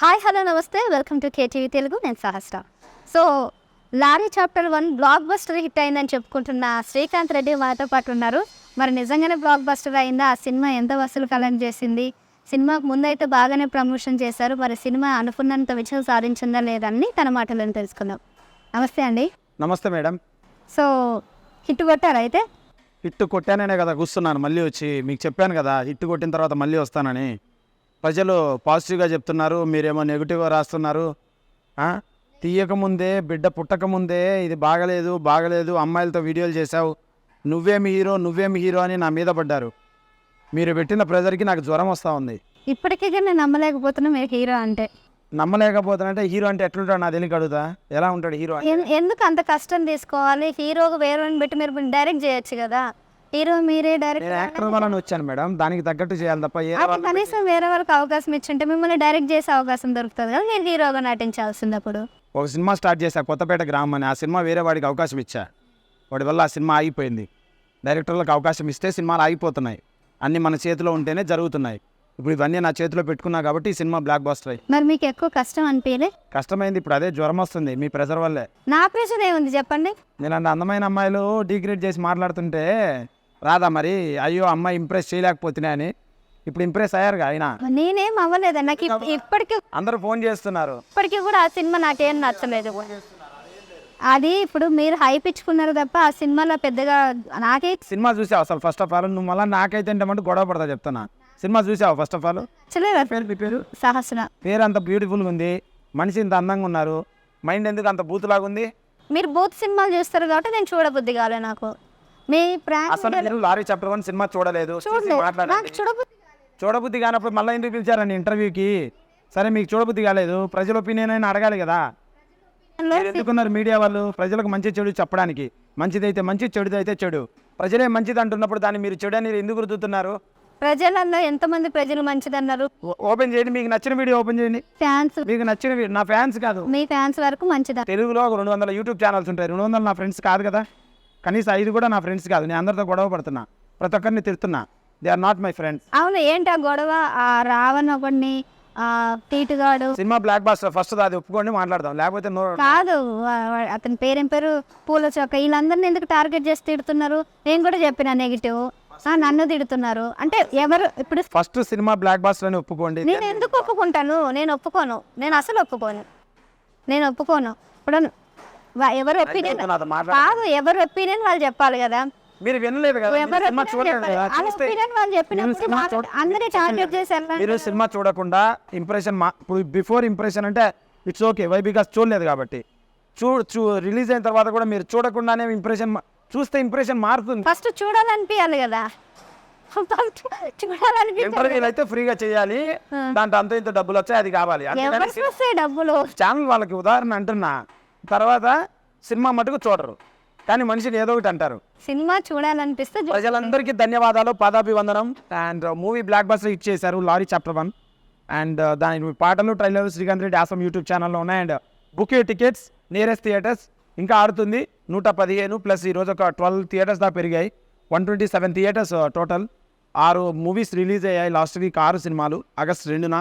Hi hello namaste welcome to KTV Telugu. నేను Sahasra. So lorry chapter 1 blockbuster hit అయిందని చెప్పుకుంటున్న శ్రీకాంత్ రెడ్డి మాతో పాటు ఉన్నారు. మరి నిజంగానే బ్లాక్ బస్టర్ అయిందా? ఆ సినిమా ఎంత వసూలు కలెక్ట్ చేసింది? సినిమాకు ముందైతే బాగానే ప్రమోషన్ చేశారు. మరి సినిమా అనుకున్నంత విజయం సాధించిందా లేదని తన మాటలను తెలుసుకుందాం. నమస్తే అండి. నమస్తే మేడం. సో హిట్ కొట్టారు అయితే? హిట్ కొట్టాననే కదా కూర్చున్నాను. మళ్ళీ వచ్చి మీకు చెప్పాను కదా హిట్ కొట్టిన తర్వాత మళ్ళీ వస్తానని. ప్రజలు పాజిటివ్గా చెప్తున్నారు, మీరేమో నెగిటివ్గా రాస్తున్నారు. తీయకముందే బిడ్డ పుట్టకముందే ఇది బాగలేదు అమ్మాయిలతో వీడియోలు చేశావు, నువ్వేమి హీరో అని నా మీద పడ్డారు. మీరు పెట్టిన ప్రెజర్కి నాకు జ్వరం వస్తూ ఉంది. ఇప్పటికీ నేను నమ్మలేకపోతున్నా మీరు హీరో అంటే. నమ్మలేకపోతానంటే హీరో అంటే ఎట్లుంటాడు నా తెలియక అడుగుతా. ఎలా ఉంటాడు హీరో? ఎందుకు అంత కష్టం తీసుకోవాలి? హీరోగా వేరే పెట్టి మీరు డైరెక్ట్ చేయొచ్చు కదా. హీరో మీరే డైరెక్ట్. నేను యాక్టర్ వల్ల వచ్చాను మేడం, దానికి తగ్గట్టు చేయాలి తప్ప కనీసం వేరే వాళ్ళకి అవకాశం ఇచ్చింటే మిమ్మల్ని డైరెక్ట్ చేసే అవకాశం దొరుకుతుంది కదా. మీరు హీరోగా నటించాల్సింది. అప్పుడు ఒక సినిమా స్టార్ట్ చేశా, కొత్తపేట గ్రామం అని. ఆ సినిమా వేరే వాడికి అవకాశం ఇచ్చా, వాడి వల్ల ఆ సినిమా ఆగిపోయింది. డైరెక్టర్లకు అవకాశం ఇస్తే సినిమాలు ఆగిపోతున్నాయి. అన్నీ మన చేతిలో ఉంటేనే జరుగుతున్నాయి. ఇప్పుడు ఇవన్నీ నా చేతిలో పెట్టుకున్నా కాబట్టి ఈ సినిమా బ్లాక్ బస్టర్ అయ్యి. మరి మీకు ఎక్కువ కష్టం అనిపించలే? కష్టమైంది. ఇప్పుడు అదే జ్వరం వస్తుంది మీ ప్రెజర్ వల్లే. నా ప్రెషర్ ఏముంది చెప్పండి? నేను అంత అందమైన అమ్మాయిలు డిగ్రేడ్ చేసి మాట్లాడుతుంటే రాదా మరి? అయ్యో అమ్మాయి ఇంప్రెస్ చేయలేకపోతున్నా అని. ఇప్పుడు ఇంప్రెస్ అయ్యారుగా ఆయన. నేనేం అవ్వలేదు. నాకు ఇప్పటికీ అందరూ ఫోన్ చేస్తున్నారు. ఇప్పటికీ కూడా ఆ సినిమా నాకేం నచ్చలేదు. అది ఇప్పుడు మీరు హైప్ ఇచ్చుకున్నారు తప్ప ఆ సినిమాలో పెద్దగా నాకే. సినిమా చూసావు అసలు? ఫస్ట్ ఆఫ్ ఆల్ నువ్వు మళ్ళీ నాకైతే ఏంటంటే గొడవ పడతా చెప్తున్నా. సినిమా చూసావు ఫస్ట్ ఆఫ్ ఆల్? నచ్చలేదు. మీ పేరు సహస్ర. పేరు అంత బ్యూటిఫుల్గా ఉంది, మనిషి ఇంత అందంగా ఉన్నారు, మైండ్ ఎందుకు అంత బూతులాగా ఉంది? మీరు బూత్ సినిమాలు చూస్తారు కాబట్టి నేను చూడబుద్ధి కాలే. నాకు మీ అసలు మీరు లారీ చాప్టర్ 1 సినిమా చూడలేదు. చూడబుద్ధి కానప్పుడు మళ్ళీ ఎందుకు పిలిచారండి ఇంటర్వ్యూకి? సరే మీకు చూడబుద్ధి కాలేదు, ప్రజల ఒపీనియన్ అయినా అడగాలి కదా. ఎందుకున్నారు మీడియా వాళ్ళు? ప్రజలకు మంచి చెడు చెప్పడానికి. మంచిదైతే మంచి, చెడుదైతే చెడు. ప్రజలే మంచిది అంటున్నప్పుడు దాన్ని మీరు చెడు అని ఎందుకు రుద్దుతున్నారు? ప్రజలలో ఎంతమంది ప్రజలు మంచిదన్నారు? ఓపెన్ చేయండి, మీకు నచ్చిన వీడియో ఓపెన్ చేయండి. ఫ్యాన్స్, మీకు నచ్చిన నా ఫ్యాన్స్ కాదు, మీ ఫ్యాన్స్ వరకు మంచిదా? తెలుగులో ఒక 200 యూట్యూబ్ ఛానల్స్ ఉంటాయి. 200 నా ఫ్రెండ్స్ కాదు కదా, కనీసం 5 కూడా నా ఫ్రెండ్స్ కాదు. నేను అందరితో గొడవ పడుతున్నా, ప్రతి ఒక్కరిని తిడుతున్నా. They are not my friends. అవును, ఏంటి ఆ గొడవ? ఆ రావణ్ ఒకడిని, తీటుగాడు. సినిమా బ్లాక్ బాస్టర్ ఫస్ట్ అది ఒప్పుకోండి, మాట్లాడదాం. లేకపోతే కాదు, అతని పేరేం పేరు, పూల చొక్క. వీళ్ళందరినీ ఎందుకు టార్గెట్ చేసి తిడుతున్నారు? నేను కూడా చెప్పిన నెగిటివ్, నన్ను తిడుతున్నారు అంటే ఎవరు? ఇప్పుడు ఫస్ట్ సినిమా బ్లాక్ బాస్టర్ అని ఒప్పుకోండి. నేను ఎందుకు ఒప్పుకుంటాను? నేను ఒప్పుకోను. నేను అసలు ఒప్పుకోను. ఇప్పుడు ఎవరు ఒపీనియన్ కాదు, ఎవరు ఒపీనియన్ వాళ్ళు చెప్పాలి కదా. మీరు వినలేదు కదా, మీరు సినిమా చూడకుండా ఇంప్రెషన్. ఇప్పుడు బిఫోర్ ఇంప్రెషన్ అంటే ఇట్స్ ఓకే, వై బికాస్ చూడలేదు కాబట్టి. రిలీజ్ అయిన తర్వాత కూడా మీరు చూడకుండానే ఇంప్రెషన్ చూస్తే ఇంప్రెషన్ మారుతుంది. ఫస్ట్ చూడాలనిపించాలి కదా. ఇంటర్వ్యూలు అయితే ఫ్రీగా చేయాలి, దాంట్లో అంత ఇంత డబ్బులు వచ్చాయి, అది కావాలి. డబ్బులు ఛానల్ వాళ్ళకి ఉదాహరణ అంటున్నా. తర్వాత సినిమా మటుకు చూడరు, కానీ మనిషిని ఏదో ఒకటి అంటారు. సినిమా చూడాలనిపిస్తే ప్రజలందరికీ ధన్యవాదాలు, పాదాభివందనం. And movie block buster hit చేశారు లారీ చాప్టర్ 1. అండ్ దాని పాటలు, trailer Srikanth Reddy awesome YouTube ఛానల్లో ఉన్నాయి. And book tickets nearest theatres ఇంకా ఆడుతుంది. 115 ప్లస్ ఈరోజు ఒక 12 థియేటర్స్ దాకా పెరిగాయి. 127 థియేటర్స్ టోటల్. 6 మూవీస్ రిలీజ్ అయ్యాయి లాస్ట్ వీక్. 6 సినిమాలు ఆగస్ట్ 2న.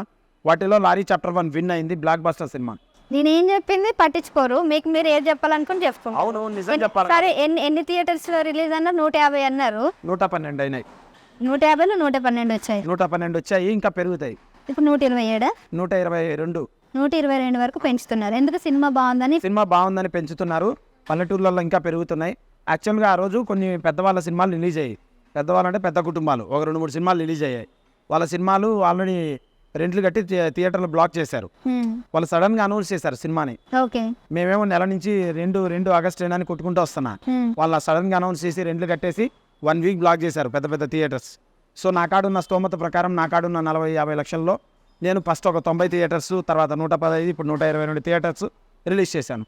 వాటిలో లారీ చాప్టర్ 1 విన్ అయింది, బ్లాక్ బస్టర్ సినిమా. నేనేం చెప్పింది పట్టించుకోరు. మీకు మీరు ఏది చెప్పాలనుకుని చెప్తాను. అవును, నిజం చెప్పాలి. సరే, ఎన్ని థియేటర్స్ లో రిలీజ్ అన్నారు? 150 అన్నారు. 112 అయినాయి. 150లో 112 వచ్చాయి. 112 వచ్చాయి, ఇంకా పెరుగుతాయి. ఇప్పుడు 127, 122, 122 వరకు పెంచుతున్నారు. ఎందుకు? సినిమా బాగుందని పెంచుతున్నారు. పల్లెటూర్లలో ఇంకా పెరుగుతున్నాయి. యాక్చువల్గా ఆ రోజు కొన్ని పెద్దవాళ్ళ సినిమాలు రిలీజ్ అయ్యాయి. పెద్దవాళ్ళంటే పెద్ద కుటుంబాలు ఒక 2-3 సినిమాలు రిలీజ్ అయ్యాయి. వాళ్ళ సినిమాలు ఆల్రెడీ రెంట్లు కట్టి థియేటర్లు బ్లాక్ చేశారు. వాళ్ళు సడన్ గా అనౌన్స్ చేశారు సినిమాని. మేమేమో నెల నుంచి 2 ఆగస్టు అని కొట్టుకుంటూ వస్తున్నా. వాళ్ళు సడన్ గా అనౌన్స్ చేసి రెంట్లు కట్టేసి 1 వీక్ బ్లాక్ చేశారు పెద్ద పెద్ద థియేటర్స్. సో నా కాడున్న స్తోమత ప్రకారం, నా కాడున్న 40-50 లక్షల్లో నేను ఫస్ట్ ఒక 90 థియేటర్స్, తర్వాత 115, ఇప్పుడు 122 థియేటర్స్ రిలీజ్ చేశాను.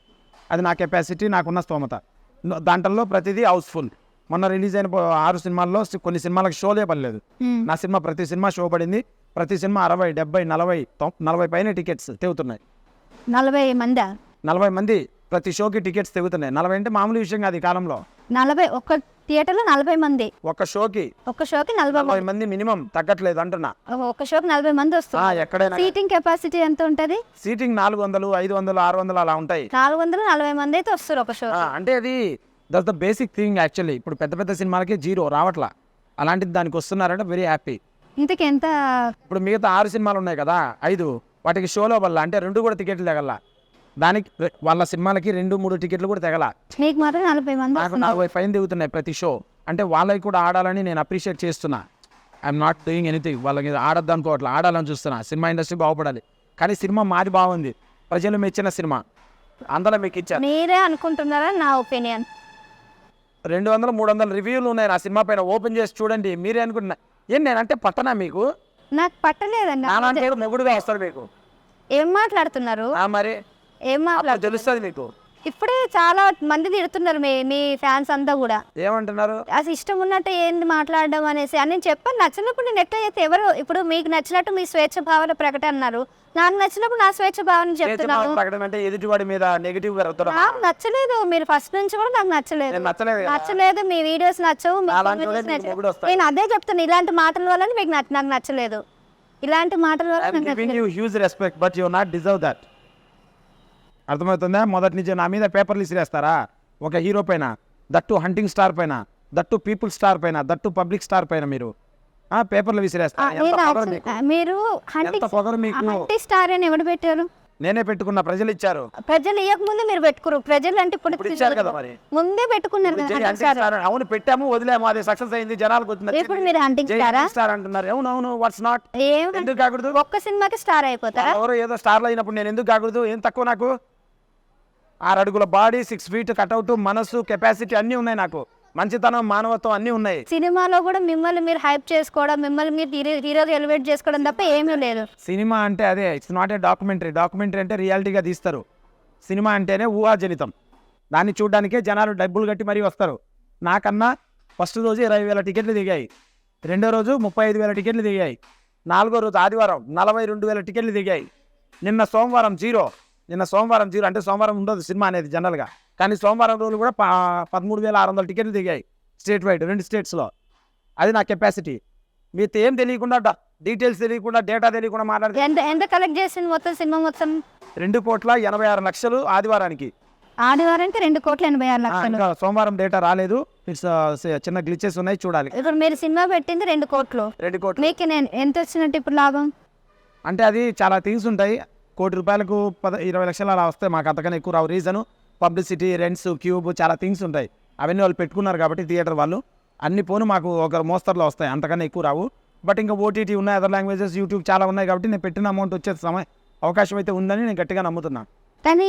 అది నా కెపాసిటీ, నాకున్న స్తోమత. దాంట్లో ప్రతిదీ హౌస్ఫుల్. మొన్న రిలీజ్ అయిన 6 సినిమాల్లో కొన్ని సినిమాలకు షోలే పడలేదు. నా సినిమా ప్రతి సినిమా షో పడింది. ప్రతి సినిమా 60, 70, 40 పైన టికెట్స్ తెగుతున్నాయి. 40 మంది ప్రతి షోకి టికెట్స్ తెగుతున్నాయి. 40 అంటే మామూలు విషయం కాదు ఈ కాలంలో. 40 ఒక్క థియేటర్లో 40 మంది, ఒక షోకి ఒక్క షోకి 40 మంది, 40 మంది మినిమం, తగ్గట్లేదు అంటున్నా. ఒక్క షోకి 40 మంది వస్తారు. ఎక్కడైనా సీటింగ్ కెపాసిటీ ఎంత ఉంటుంది? సీటింగ్ 400, 500, 600 అలా ఉంటాయి. 440 మంది అయితే వస్తారు ఒక షో. అంటే అది that's the basic thing actually. ఇప్పుడు పెద్ద పెద్ద సినిమాలకి 0 రావట్లా, అలాంటిది దానికి వస్తున్నారంటే వెరీ హ్యాపీ. ఇంతకు ఎంత? ఇప్పుడు మిగతా 6 సినిమాలు ఉన్నాయి కదా, 5 వాటికి షోలో వల్ల అంటే 2 కూడా టికెట్లు తెగల. దానికి వాళ్ళ సినిమాలకి 2-3 టికెట్లు కూడా తెగల. మీకు మాత్రం 40 మంది నాకు 40 ఫైన్ దిగుతున్నాయి ప్రతి షో. అంటే వాళ్ళకి కూడా ఆడాలని నేను అప్రిషియేట్ చేస్తున్నా. I'm not doing anything. వాళ్ళకి ఆడద్దు అనుకోవట్లా, ఆడాలని చూస్తున్నా. సినిమా ఇండస్ట్రీ బాగుపడాలి. కానీ సినిమా మాది బాగుంది, ప్రజలు మెచ్చిన సినిమా, అందులో మీకు ఇచ్చారు. మీరే అనుకుంటున్నారా? నా ఒపీనియన్ 200-300 రివ్యూలు ఉన్నాయి నా సినిమా పైన. ఓపెన్ చేసి చూడండి, మీరే అనుకుంటున్నా. ఏం నేనంటే పట్టనా మీకు? నాకు పట్టలేదండి. నాలాంటి మొగుడుగా వస్తాడు మీకు. ఏం మాట్లాడుతున్నారు? మరి ఏం మాట్లాడుతున్నారు? తెలుస్తుంది మీకు. ఇప్పుడే చాలా మంది తిడుతున్నారు మీ ఫ్యాన్స్ అంతా కూడా. ఏమంటున్నారు? అసలు ఇష్టం ఉన్నట్టు ఏంది మాట్లాడడం అనేసి. అని నేను చెప్పాను, నచ్చినప్పుడు నేను ఎట్లా చేస్తే ఎవరు ఇప్పుడు మీకు నచ్చినట్టు మీ స్వేచ్ఛ భావన ప్రకటన అన్నారు. నాకు నచ్చినప్పుడు నా స్వేచ్ఛ భావన చెప్తున్నాను. ప్రకటన అంటే ఎదుటివాడి మీద నెగిటివ్ నాకు నచ్చలేదు. మీరు ఫస్ట్ నుంచి కూడా నాకు నచ్చలేదు. మీ వీడియోస్ నచ్చవు. నేను అదే చెప్తాను, ఇలాంటి మాటల వల్ల మీకు నాకు నచ్చలేదు. ఇలాంటి మాటల వల్ల అర్థమవుతుందా? మొదటి నుంచి నా మీద పేపర్లు ఇసిరేస్తారా? ఒక హీరో పైన, దట్టు హంటింగ్ స్టార్ పైన, దట్టు పీపుల్ స్టార్ పైన, దట్టు పబ్లిక్ స్టార్ పైన మీరు పేపర్లు విసిరేస్తారు. మీరు హంటింగ్ స్టార్ అని ఎవరు పెట్టారు? నేనే పెట్టుకున్నా, ప్రజలు ఇచ్చారు. ప్రజలు ఇవ్వకముందే మీరు పెట్టుకోరు. ప్రజలు అంటే ఇప్పుడు ఇచ్చారు కదా, మరి ముందే పెట్టుకున్నారు. అవును, పెట్టాము, వదిలేము, అది సక్సెస్ అయింది, జనాలకు వచ్చింది. ఇప్పుడు మీరు హంటింగ్ స్టార్ అంటున్నారు. అవును, వాట్స్ నాట్? ఎందుకు కాకూడదు? ఒక్క సినిమాకి స్టార్ అయిపోతారా? ఎవరు ఏదో స్టార్లు అయినప్పుడు నేను ఎందుకు కాకూడదు? ఏం తక్కువ నాకు? 6 అడుగుల బాడీ, 6 ఫీట్ కట్అవుట్, మనసు, కెపాసిటీ అన్నీ ఉన్నాయి నాకు. మంచితనం, మానవత్వం అన్నీ ఉన్నాయి. సినిమాలో కూడా మిమ్మల్ని మీరు హైప్ చేసుకోవడం, మిమ్మల్ని మీరు హీరోగా ఎలివేట్ చేసుకోవడం తప్ప ఏమీ లేదు. సినిమా అంటే అదే, it's not a documentary. Documentary అంటే రియాలిటీగా తీస్తారు. సినిమా అంటేనే ఊహాజనితం. దాన్ని చూడడానికే జనాలు డబ్బులు కట్టి మరీ వస్తారు. నాకన్నా ఫస్ట్ రోజు 20,000 టికెట్లు దిగాయి, రెండో రోజు 35,000 టికెట్లు దిగాయి, 4వ రోజు ఆదివారం 42,000 టికెట్లు దిగాయి. నిన్న సోమవారం జీరో అంటే సోమవారం ఉండదు సినిమా అనేది జనరల్గా, కానీ సోమవారం రోజు కూడా 13,600 టికెట్లు దిగాయి స్టేట్ వైడ్, 2 స్టేట్స్లో. అది నా కెపాసిటీ. మీతో ఏం తెలియకుండా, డీటెయిల్స్ తెలియకుండా, డేటా తెలియకుండా మాట్లాడితే ఎంత కలెక్ట్ చేసింది మొత్తం సినిమా మొత్తం? 2,86,00,000 ఆదివారానికి. ఆదివారానికి 2,86,00,000. సోమవారం డేటా రాలేదు, చిన్న గ్లిచెస్ ఉన్నాయి, చూడాలి. ఇప్పుడు మీరు సినిమా పెట్టింది 2 కోట్లు. మీకు ఎంత వచ్చినట్టు ఇప్పుడు లాభం? అంటే అది చాలా థింగ్స్ ఉంటాయి. 1,00,00,000 రూపాయలకు 20 లక్షలు అలా వస్తాయి. మాకు అంతకన్నా ఎక్కువ రావు. రీజను పబ్లిసిటీ, రెంట్స్, క్యూబ్, చాలా థింగ్స్ ఉంటాయి. అవన్నీ వాళ్ళు పెట్టుకున్నారు కాబట్టి థియేటర్ వాళ్ళు అన్ని పోను మాకు ఒక మోస్తరులో వస్తాయి, అంతకన్నా ఎక్కువ రావు. బట్ ఇంకా ఓటీటీ ఉన్నాయి, అదర్ లాంగ్వేజెస్, యూట్యూబ్ చాలా ఉన్నాయి కాబట్టి నేను పెట్టిన అమౌంట్ వచ్చే అవకాశం అయితే ఉందని నేను గట్టిగా నమ్ముతున్నాను. కానీ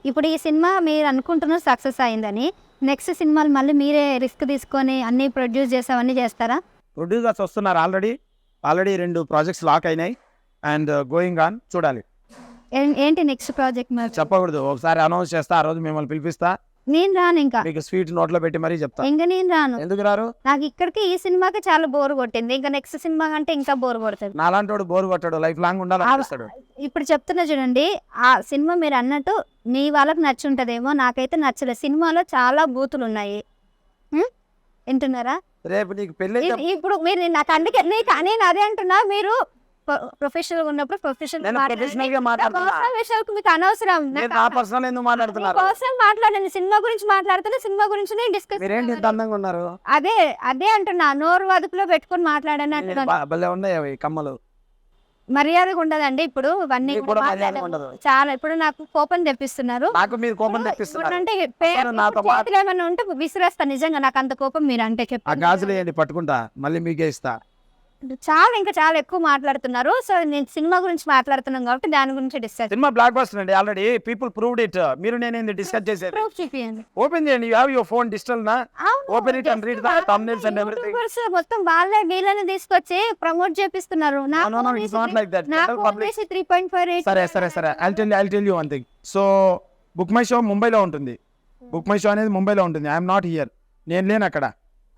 ఇప్పుడు ఈ సినిమా మీరు అనుకుంటున్న సక్సెస్ అయిందని, నెక్స్ట్ సినిమాలు మళ్ళీ మీరే రిస్క్ తీసుకొని అన్నీ ప్రొడ్యూస్ చేసావన్నీ చేస్తారా? ప్రొడ్యూసర్స్ వస్తున్నారు. ఆల్రెడీ 2 ప్రాజెక్ట్స్ లాక్ అయినాయి అండ్ గోయింగ్ ఆన్. చూడాలి. ఏంటి నెక్స్ట్ ప్రాజెక్ట్? మరి చెప్పకూడదు, ఒకసారి అనౌన్స్ చేస్తా, ఆ రోజు మిమ్మల్ని పిలిపిస్తా. నేను రాను, ఇంకా మీకు స్వీట్ నోట్లో పెట్టి మరీ చెప్తా. ఇంకా నేను రాను. ఎందుకు రారు? నాకు ఇక్కడికి ఈ సినిమాకి చాలా బోర్ కొట్టింది, ఇంకా నెక్స్ట్ సినిమా అంటే ఇంకా బోర్ కొడుతుంది. నాలాంటి వాడు బోర్ కొట్టాడు, లైఫ్ లాంగ్ ఉండాలి. ఇప్పుడు చెప్తున్నా చూడండి, ఆ సినిమా మీరు అన్నట్టు మీ వాళ్ళకి నచ్చుంటదేమో, నాకైతే నచ్చలేదు. సినిమాలో చాలా బూతులు ఉన్నాయి. వింటున్నారా? రేపు నీకు పెళ్లి ఇప్పుడు మీరు నాకు అందుకే నేను అదే అంటున్నా, మీరు ప్రొఫెషనల్ ఉన్నప్పుడు ప్రొఫెషనల్ విషయాలకు మీకు అనవసరం. పర్సనల్ మాట్లాడండి, సినిమా గురించి మాట్లాడుతున్నా, సినిమా గురించి డిస్కస్. అదే అంటున్నా, నోరు వదుపులో పెట్టుకుని మాట్లాడని అంటున్నాను. కమ్మలు మర్యాదగా ఉండదండి. ఇప్పుడు ఇవన్నీ చాలా, ఇప్పుడు నాకు కోపం తెప్పిస్తున్నారు. ఏమన్నా ఉంటే విసిరేస్తా. నిజంగా నాకు అంత కోపం మీరు అంటే చెప్పి పట్టుకుంటా, మళ్ళీ మీకే ఇస్తా. చాలా ఎక్కువ మాట్లాడుతున్నారు. సో నేను సినిమా గురించి మాట్లాడుతున్నాను కాబట్టి దాని గురించి డిస్కస్. సినిమా బ్లాక్ బస్టర్ అండి, ఆల్రెడీ పీపుల్ ప్రూవ్డ్ ఇట్. మీరు నేను డిస్కస్ చేసేది. ఓపెన్ చేయండి, you have your phone digital నా, open it and read the thumbnails and everything. మొత్తం వాళ్ళే వీళ్ళని తీసుకొచ్చి ప్రమోట్ చేపిస్తున్నారు. It's not like that. 3.58. సరే I'll tell you one thing. So book my show ముంబైలో ఉంటుంది. బుక్ మై షో అనేది ముంబైలో ఉంటుంది. ఐఎమ్ నాట్ హియర్, నేను లేను అక్కడ.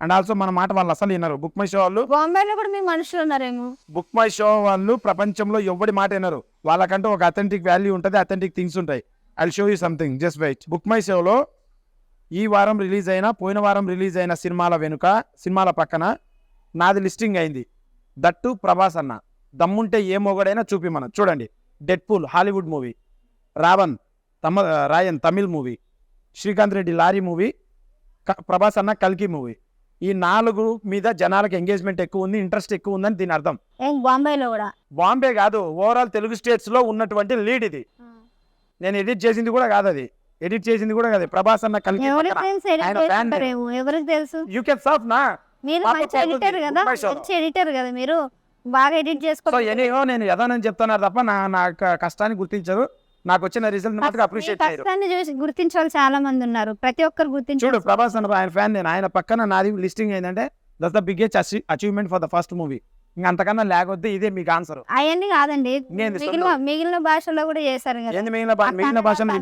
అండ్ ఆల్సో మన మాట వాళ్ళు అసలు వినరు. బుక్ మై షో వాళ్ళు బాంబేలో కూడా మీ మనుషులు ఉన్నారేమో. బుక్ మై షో వాళ్ళు ప్రపంచంలో ఎవరి మాట వినరు. వాళ్ళకంటూ ఒక అథెంటిక్ వాల్యూ ఉంటుంది, అథెంటిక్ థింగ్స్ ఉంటాయి. I'll show you something, just wait. Book my షోలో ఈ వారం రిలీజ్ అయిన, పోయిన వారం రిలీజ్ అయిన సినిమాల వెనుక, సినిమాల పక్కన నాది లిస్టింగ్ అయింది. దట్టు ప్రభాస్ అన్న. దమ్ముంటే ఏ మొగడైనా చూపిమను. చూడండి, Deadpool Hollywood movie, Raayan Tamil movie, Srikanth Reddy lorry movie, Prabhas అన్న కల్కి మూవీ. ఈ 4 మీద జనాలకు ఎంగేజ్మెంట్ ఎక్కువ ఉంది, ఇంట్రెస్ట్ ఎక్కువ ఉందని దీని అర్థం. బాంబేలో కూడా, బాంబే కాదు, ఓవరాల్ తెలుగు స్టేట్స్ లో ఉన్నటువంటి లీడ్ ఇది. నేను ఎడిట్ చేసింది కూడా కాదు, అది ఎడిట్ చేసింది కూడా కాదు. ప్రభాస్ అన్న కల్కి ఎవరికి తెలుసు? యూ కెన్ సర్ఫ్ నా, మీరు మంచి ఎడిటర్ కదా, మంచి ఎడిటర్ కదా, మీరు బాగా ఎడిట్ చేసుకో. ఎనీహో నేను యథానని చెప్తున్నారు తప్ప నా కష్టాన్ని గుర్తించరు, నాకు వచ్చిన రిజల్ట్ మాత్రం అప్రిషియేట్ చేయరు. కష్టాన్ని చూసి గుర్తించాలి చాలా మంది ఉన్నారు, ప్రతి ఒక్కరు గుర్తించారు. చూడు, ప్రభాస్ అన్న ఆయన ఫ్యాన్ నేను. ఆయన పక్కన నాది లిస్టింగ్ ఏంటంటే that's the biggest achievement for the first movie. ఇంకా అంతకన్నా లేకపోతే ఇదే మీకు ఆన్సర్. అవన్నీ కాదండి, మిగిలిన భాషలో కూడా చేశారు కదా. మిగిలిన భాషలో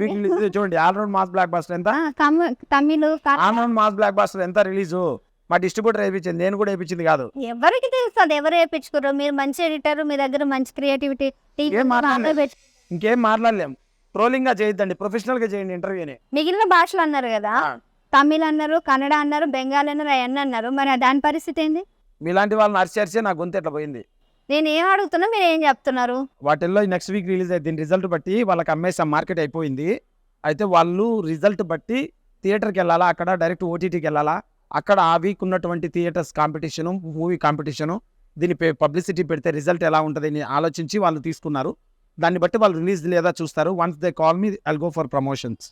చూడండి, ఆల్రౌండ్ మాస్ బ్లాక్ బాస్టర్ ఎంత, Tamil all round mass blockbuster ఎంత రిలీజ్. మా డిస్ట్రిబ్యూటర్ వేయించింది, నేను కూడా వేయించింది కాదు. ఎవరికి తెలుస్తుంది, ఎవరు వేయించుకోరు. మీరు మంచి ఎడిటర్, మీ దగ్గర మంచి క్రియేటివిటీ. ఇంకేం మాట్లాడలేం. ట్రోలింగ్ గా చేయొద్దండి, ప్రొఫెషనల్ గా చేయండి ఇంటర్వ్యూని. మిగిలిన భాషలు అన్నారు కదా, తమిళ్ అన్నారు, కన్నడ అన్నారు, బెంగాలీ అన్నారు, అవన్నీ అన్నారు. మరి దాని పరిస్థితి ఏంది? మీలాంటి వాళ్ళని అరిచి నా గొంతు ఎట్లా పోయింది. నేను ఏం అడుగుతున్నా, మీరు ఏం చెప్తున్నారు? వాటిల్లో నెక్స్ట్ వీక్ రిలీజ్ అయితే దీని రిజల్ట్ బట్టి వాళ్ళకి అమ్మేసాం, మార్కెట్ అయిపోయింది. అయితే వాళ్ళు రిజల్ట్ బట్టి థియేటర్కి వెళ్ళాలా, అక్కడ డైరెక్ట్ ఓటీటీకి వెళ్ళాలా, అక్కడ ఆ వీక్ ఉన్నటువంటి థియేటర్స్ కాంపిటీషను, మూవీ కాంపిటీషను, దీని పబ్లిసిటీ పెడితే రిజల్ట్ ఎలా ఉంటుందని ఆలోచించి వాళ్ళు తీసుకున్నారు. దాన్ని బట్టి వాళ్ళు రిలీజ్ లేదా చూస్తారు. Once they call me, I'll go for promotions.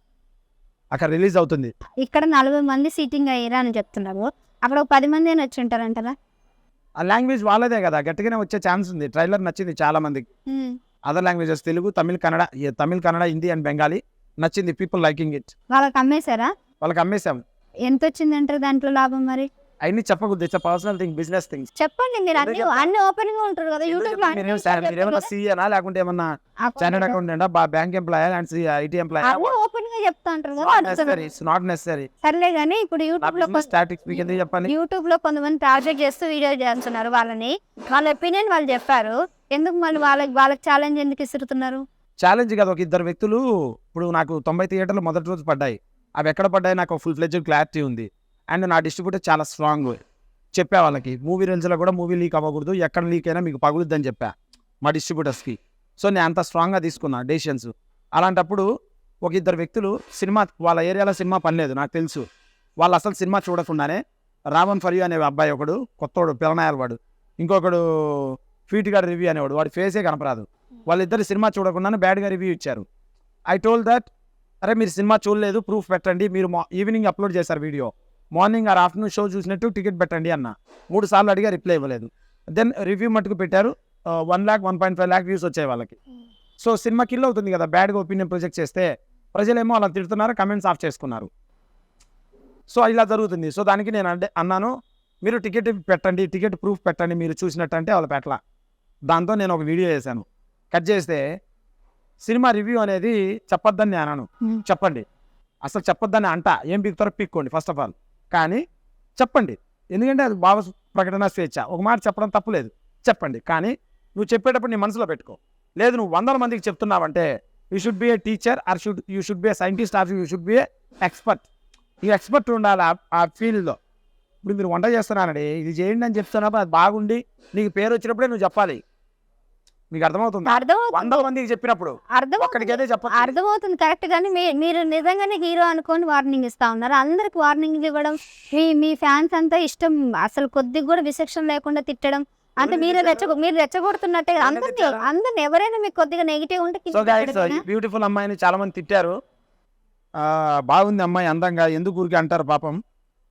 అక్కడ రిలీజ్ అవుతుంది. ఇక్కడ 40 మంది సీటింగ్ అయ్యారా అని చెప్తున్నారు, అక్కడ 10 మంది అని వచ్చి ఉంటారంటారా? ఆ లాంగ్వేజ్ వాళ్ళదే కదా, గట్టిగానే వచ్చే ఛాన్స్ ఉంది. ట్రైలర్ నచ్చింది చాలా మందికి. Other languages Telugu, Tamil, Kannada, Hindi and Bengali నచ్చింది. People liking it. వాళ్ళకి అమ్మేశారా? వాళ్ళకి అమ్మేశాం. ఎంత వచ్చిందంటారు దాంట్లో లాభం? మరి అన్ని చెప్పకూడదు, it's personal thing, business things. చెప్పండి, మీరు అన్ని ఓపెన్ గా ఉంటారు కదా యూట్యూబ్ లో. మీరేమన్నా సీఏనా, లేకుంటే ఏమన్నా chartered accountant, bank employee and IT employee? అన్ని ఓపెన్ గా చెప్తా ఉంటారు కదా. It's not necessary. సర్లే గానీ, ఇప్పుడు యూట్యూబ్ లో కొంతమంది ప్రాజెక్ట్ చేస్తూ వీడియో చేస్తున్నారు. వాళ్ళ ఒపీనియన్ వాళ్ళు చెప్పారు. ఎందుకు మళ్ళీ వాళ్ళకి ఛాలెంజ్ ఎందుకు ఇస్తున్నారు? ఛాలెంజ్ కదా, ఒక 2 వ్యక్తులు ఇప్పుడు నాకు 90 థియేటర్లు మొదటి రోజు పడ్డాయి. అవి ఎక్కడ పడ్డాయి నాకు ఫుల్ ఫ్లెడ్జ్డ్ క్లారిటీ ఉంది. అండ్ నా డిస్ట్రిబ్యూటర్ చాలా స్ట్రాంగ్. చెప్పా వాళ్ళకి, మూవీ రేంజ్లో కూడా మూవీ లీక్ అవ్వకూడదు, ఎక్కడ లీక్ అయినా మీకు పగులుద్దని చెప్పా మా డిస్ట్రిబ్యూటర్స్కి. సో నేను అంత స్ట్రాంగ్గా తీసుకున్నా డెసిషన్స్. అలాంటప్పుడు ఒక 2 వ్యక్తులు సినిమా, వాళ్ళ ఏరియాలో సినిమా పనిలేదు నాకు తెలుసు, వాళ్ళు అసలు సినిమా చూడకుండానే రావణ్ ఫర్ యూ అనే అబ్బాయి ఒకడు, కొత్తోడు పిల్లనాయాల వాడు, ఇంకొకడు ఫీట్ గార్డ్ రివ్యూ అనేవాడు, వాడి ఫేసే కనపరాదు. వాళ్ళిద్దరు సినిమా చూడకుండానే బ్యాడ్గా రివ్యూ ఇచ్చారు. ఐ టోల్డ్ దట్, అరే మీరు సినిమా చూడలేదు, ప్రూఫ్ పెట్టండి. మీరు ఈవినింగ్ అప్లోడ్ చేశారు video, morning or afternoon show చూసినట్టు టికెట్ పెట్టండి అన్న. 3 సార్లు అడిగా, రిప్లై ఇవ్వలేదు. దెన్ రివ్యూ మట్టుకు పెట్టారు. 1 lakh 1.5 lakh వ్యూస్ వచ్చాయి వాళ్ళకి. సో సినిమా కిల్ అవుతుంది కదా బ్యాడ్గా ఒపీనియన్ ప్రొజెక్ట్ చేస్తే. ప్రజలేమో అలా తిడుతున్నారు, కమెంట్స్ ఆఫ్ చేసుకున్నారు. సో ఇలా జరుగుతుంది. సో దానికి నేను అన్నాను, మీరు టికెట్ పెట్టండి, టికెట్ ప్రూఫ్ పెట్టండి మీరు చూసినట్టు. అంటే వాళ్ళ పెట్ల. దాంతో నేను ఒక వీడియో చేశాను. కట్ చేస్తే, సినిమా రివ్యూ అనేది చెప్పొద్దని నేను అన్నాను. చెప్పండి, అసలు చెప్పొద్దని ఏం పీకుతారో పీక్కోండి ఫస్ట్ ఆఫ్ ఆల్, కానీ చెప్పండి. ఎందుకంటే అది భావ ప్రకటన స్వేచ్ఛ. ఒక మాట చెప్పడం తప్పులేదు, చెప్పండి. కానీ నువ్వు చెప్పేటప్పుడు నీ మనసులో పెట్టుకో. లేదు నువ్వు 100 మందికి చెప్తున్నావంటే you should be a teacher, or you should be a scientist, or you should be a expert. ఈ ఎక్స్పర్ట్ ఉండాలి ఆ ఫీల్డ్లో. ఇప్పుడు మీరు వంట చేస్తున్నానండి, ఇది చేయండి అని చెప్తున్నప్పుడు అది బాగుండి నీకు పేరు వచ్చినప్పుడే నువ్వు చెప్పాలి. మీకు అర్థమవుతుంది? 100 మందికి చెప్పినప్పుడు ఒక్కడికైతే చెప్పాలి. అర్థమవుతుంది కరెక్ట్. కానీ మీరు నిజంగానే హీరో అనుకొని వార్నింగ్ ఇస్తా ఉన్నారు. అందరికి వార్నింగ్ ఇవ్వడం, మీ ఫ్యాన్స్ అంతా ఇష్టం, అసలు కొద్దిగా కూడా విశేషం లేకుండా తిట్టడం, అంటే మీరు రెచ్చగొడుతున్నట్టే. అందరిని ఎవరైనా మీకు కొద్దిగా నెగిటివ్ ఉంటే, బ్యూటిఫుల్ అమ్మాయిని చాలా మంది తిట్టారు. బాగుంది అమ్మాయి, అందంగా, ఎందుకు ఊరికి అంటారు. పాపం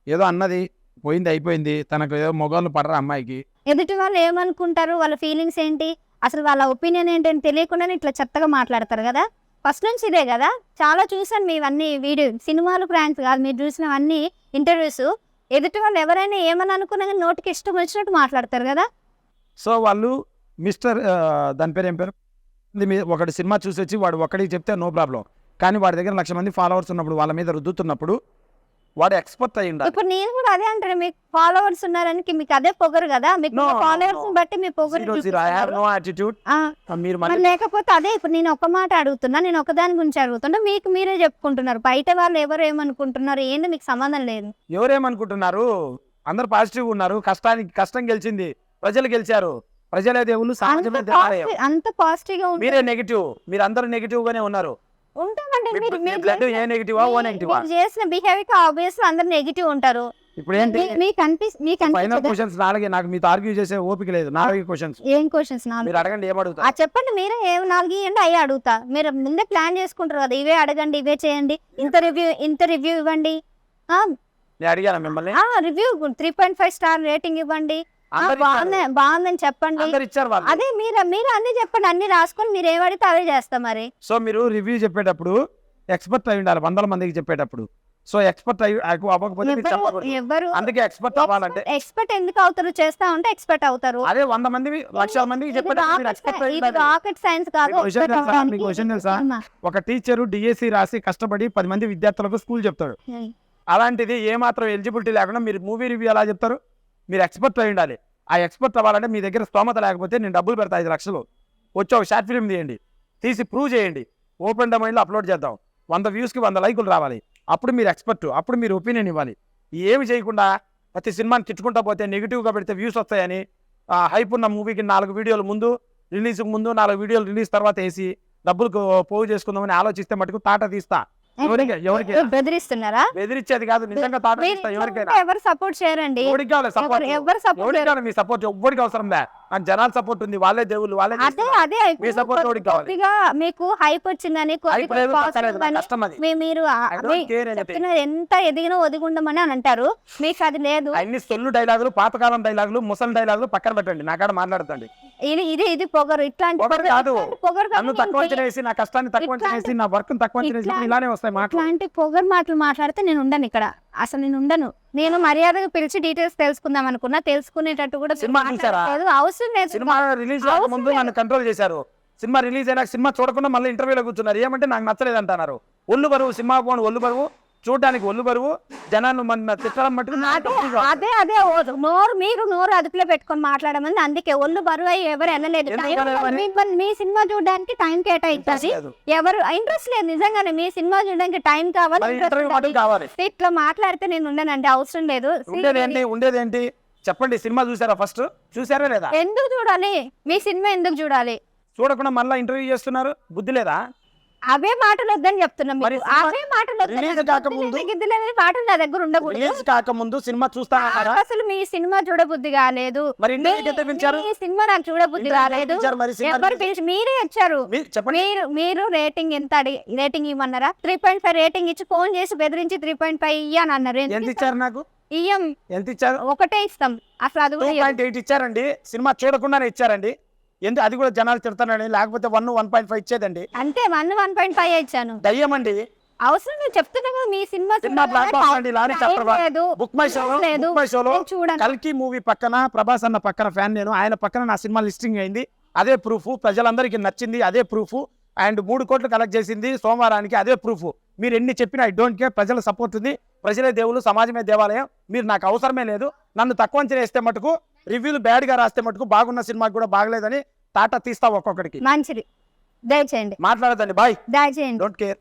ఏదో అన్నది, పోయింది అయిపోయింది. తనకు ఏదో మొగోళ్ళు పడరా అమ్మాయికి. ఎదుటి వాళ్ళు ఏమనుకుంటారు, వాళ్ళ ఫీలింగ్స్ ఏంటి, అసలు వాళ్ళ ఒపీనియన్ ఏంటని తెలియకుండానే ఇట్లా చెత్తగా మాట్లాడతారు కదా. ఫస్ట్ నుంచి ఇదే కదా. చాలా చూసాను మీవన్నీ వీడియో, సినిమాలు ప్రాంక్స్ కాదు, మీరు చూసినవన్నీ ఇంటర్వ్యూస్. ఎదుటి వాళ్ళు ఎవరైనా ఏమని అనుకున్నా కానీ నోటికి ఇష్టం వచ్చినట్టు మాట్లాడతారు కదా. సో వాళ్ళు మిస్టర్ దాని పేరు ఏం పేరు, ఒకటి సినిమా చూసి వచ్చి వాడు ఒక్కడికి చెప్తే నో ప్రాబ్లం. కానీ వాడి దగ్గర 1,00,000 మంది ఫాలోవర్స్ ఉన్నప్పుడు, వాళ్ళ మీద రుద్దుతున్నప్పుడు వాడు ఎక్స్పర్ట్ అయి ఉండాలి. ఇప్పుడు నేను కూడా అదే అంటాను, మీకు ఫాలోవర్స్ ఉన్నారని మీకు అదే పొగరు కదా, మీకు No, ఫాలోవర్స్ no. బట్టి మీ పొగరు I have no attitude. మీరు మరి లేకపోతే అదే ఇప్పుడు నేను ఒక మాట అడుగుతున్నా, నేను ఒకదాని గురించి అడుగుతున్నా, మీకు మీరే చెప్పుకుంటున్నారు, బయట వాళ్ళు ఎవరు ఏమనుకుంటున్నారు ఏంది మీకు సంబంధం లేదు. ఎవరేమనుకుంటున్నారు, అందరు పాజిటివ్ ఉన్నారు. కష్టం గెలిచింది, ప్రజలు గెలిచారు. ప్రజలే దేవుళ్ళు, సమాజమే దేవాలయం. అంత పాజిటివ్ గా మీరే నెగిటివ్, మీరు అందరూ నెగిటివ్ గానే ఉన్నారు. ఉంటామండి. మీరు బ్లడ్ ఏ నెగిటివా ఓ నెగిటివా? చేసిన బిహేవియర్ ఆబ్వియస్లీ అందరు నెగిటివ్ ఉంటారు. ఇప్పుడు ఏంటి మీకు ఫైనల్ క్వశ్చన్స్ నాలుగే, నాకు మీతో ఆర్గ్యూ చేసే ఓపిక లేదు. 4 క్వశ్చన్స్ ఏం క్వశ్చన్స్ మీరు అడగండి, ఏమడుగుతా చెప్పండి, మీరే ఏం 4 ఇవ్వండి, అయ్యే అడుగుతా. మీరు ముందే ప్లాన్ చేసుకుంటారు కదా, ఇవే అడగండి, ఇవే చేయండి, ఇంత రివ్యూ ఇవ్వండి. నేను అడిగాను మిమ్మల్ని, రివ్యూ 3.5 స్టార్ రేటింగ్ ఇవ్వండి, బాగుందని చెప్పండి. అందరు ఇచ్చారు వాళ్ళు. అదే మీరు అన్ని చెప్పండి, అన్ని రాసుకొని మీరు ఏమడితే అవే చేస్తాం. మరి సో మీరు రివ్యూ చెప్పేటప్పుడు ఎక్స్పర్ట్ అయి ఉండాలి, 100 మందికి చెప్పేటప్పుడు. సో ఎక్స్పర్ట్ అవ్వకపోతే మీరు చెప్పకూడదు. ఎవరు అందుకే ఎక్స్పర్ట్ అవ్వాలంటే ఎక్స్పర్ట్ ఎందుకు అవుతారు, చేస్తా ఉంటే ఎక్స్పర్ట్ అవుతారు. అదే 100 మంది 1,00,000 మందికి చెప్పేటప్పుడు రాకెట్ సైన్స్ కాదు. మీకు క్వశ్చన్ తెలుసా, ఒక టీచరు డిఎస్సి రాసి కష్టపడి 10 మంది విద్యార్థులకు స్కూల్ చెప్తాడు. అలాంటిది ఏమాత్రం ఎలిజిబిలిటీ లేకుండా మీరు మూవీ రివ్యూ ఎలా చెప్తారు? మీరు ఎక్స్పర్ట్ అయి ఉండాలి. ఆ ఎక్స్పర్ట్ అవ్వాలంటే మీ దగ్గర స్తోమత లేకపోతే నేను డబ్బులు పెడతా 5 లక్షలు, వచ్చి ఒక షార్ట్ ఫిల్మ్ తీయండి, తీసి ప్రూవ్ చేయండి, ఓపెన్ డొమైన్లో అప్లోడ్ చేద్దాం, 100 వ్యూస్కి 100 లైకులు రావాలి. అప్పుడు మీరు ఎక్స్పర్ట్, అప్పుడు మీరు ఒపీనియన్ ఇవ్వాలి. ఏమి చేయకుండా ప్రతి సినిమాని తిట్టుకుంటా పోతే, నెగిటివ్గా పెడితే వ్యూస్ వస్తాయని హైప్ ఉన్న మూవీకి 4 వీడియోలు ముందు రిలీజ్కి ముందు 4 వీడియోలు రిలీజ్ తర్వాత వేసి డబ్బులకు పోగు చేసుకుందామని ఆలోచిస్తే మటుకు తాట తీస్తా. ఎవరికి బెదిరిస్తున్నారా? బెదిరించేది కాదు, నిజంగా తాట తీస్తా. ఎవరికైనా ఎవరు సపోర్ట్ చేయరండి, ఎవరికి కావాలి సపోర్ట్? ఎవరు సపోర్ట్ ఎవరికి కావాలి మీ సపోర్ట్? ఎవ్వరికి అవసరం లే, నాకు జనాల సపోర్ట్ ఉంది, వాళ్ళే దేవుళ్ళు, వాళ్ళే అదే మీ సపోర్ట్ ఎవరికి కావాలి? కొద్దిగా మీకు హైప్ వచ్చిందని Hype లేదు, పక్కలేదు, నాకు కష్టం అది. మీరు I don't care anything. చెప్తున్నారు, ఎంత ఎదిగినా ఒదిగుండమని అని అంటారు, మీకు అది లేదు. అన్ని సొల్లు డైలాగులు, పాతకాలం డైలాగులు, ముసలి డైలాగులు పక్కన పెట్టండి, నాకాడ మాట్లాడుతండి. ఇది పొగరు. ఇట్లాంటి పొగరు కాదు, పొగరు నన్ను తక్కువ చేసి, నా కష్టాన్ని తక్కువ చేసి, నా వర్క్ తక్కువ చేసి ఇలానే వస్తాయి మాటలు. ఇట్లాంటి పొగరు మాటలు మాట్లాడితే నేను ఉండను ఇక్కడ, అసలు నేను ఉండను. నేను మర్యాదగా పిలిచి డీటెయిల్స్ తెలుసుకుందాం అనుకున్నా, తెలుసుకునేటట్టు కూడా సినిమా చూసారా? అవసరం లేదు. సినిమా రిలీజ్ ముందు నన్ను కంట్రోల్ చేశారు. సినిమా రిలీజ్ అయినా సినిమా చూడకుండా మళ్ళీ ఇంటర్వ్యూలో కూర్చున్నారు. ఏమంటే నాకు నచ్చలేదు అంటున్నారు. ఒళ్ళు బరువు, సినిమా పోను ఒళ్ళు బరువు, చూడడానికి ఒళ్ళు బరువు, జనాన్ని మన తిట్టడం మట్టుకు అదే నోరు అదుపులో పెట్టుకొని మాట్లాడమని. అందుకే ఒళ్ళు బరువు అయ్యి ఎవరు వెళ్ళలేదు. మీ సినిమా చూడడానికి టైం కేటాయించాలి, ఎవరు ఇంట్రెస్ట్ లేదు. నిజంగానే మీ సినిమా చూడడానికి టైం కావాలి. ఇట్లా మాట్లాడితే నేను ఉండనండి, అవసరం లేదు. ఉండేదేంటి చెప్పండి. సినిమా చూసారా? ఫస్ట్ చూసారా లేదా? ఎందుకు చూడాలి? మీ సినిమా ఎందుకు చూడాలి? చూడకుండా మళ్ళీ ఇంటర్వ్యూ చేస్తున్నారు, బుద్ధి లేదా? అవే మాటలు వద్దని చెప్తున్నాం. మరి అవే మాటలు రిలీజ్ కాకముందు మాటలు నా దగ్గర ఉండకూడదు. రిలీజ్ కాకముందు సినిమా చూస్తారా? అసలు మీ సినిమా చూడబుద్ధి కాలేదు. మరి ఇంటర్వ్యూకి ఎంత పిలిచారు? మీ సినిమా నాకు చూడబుద్ధి కాలేదు. ఎవరు పిలిచి మీరే వచ్చారు. మీరు రేటింగ్ ఎంత రేటింగ్ ఇవ్వమన్నారా? 3.5 రేటింగ్ ఇచ్చి ఫోన్ చేసి బెదిరించి 3.5 ఇయ్యని అన్నారు. ఎంత ఇచ్చారు? నాకు ఇయ్యం. ఎంత ఇచ్చారు? ఒకటే ఇస్తాం. అసలు అది కూడా 2.8 ఇచ్చారండి. సినిమా చూడకుండానే ఇచ్చారండి. అది కూడా జనాలు తిడతానండి, లేకపోతే 1.5 ఇచ్చేదండి. అంతే 1.5 ఇచ్చాను. దయ్యమండి, అవసరం లేదు. చెప్తున్నా కదా మీ సినిమా బుక్ మై షోలో కల్కి మూవీ పక్కన ప్రభాస్ అన్న పక్కన ఫ్యాన్ నేను, ఆయన పక్కన నా సినిమా లిస్టింగ్ అయింది. అదే ప్రూఫ్. ప్రజలందరికీ నచ్చింది, అదే ప్రూఫ్. అండ్ 3 కోట్లు కలెక్ట్ చేసింది సోమవారానికి, అదే ప్రూఫ్. మీరు ఎన్ని చెప్పినా ఐ డోంట్ కేర్. ప్రజల సపోర్ట్ ఉంది, ప్రజలే దేవుళ్ళు, సమాజమే దేవాలయం. మీరు నాకు అవసరమే లేదు. నన్ను తక్కువ అంచనా వేస్తే మటుకు, రివ్యూలు బ్యాడ్గా రాస్తే మటుకు, బాగున్న సినిమాకి కూడా బాగలేదని తాట తీస్తా ఒక్కొక్కడికి. మంచిది, దయచేయండి. మాట్లాడదండి, బాయ్, దయచేయండి. Don't care.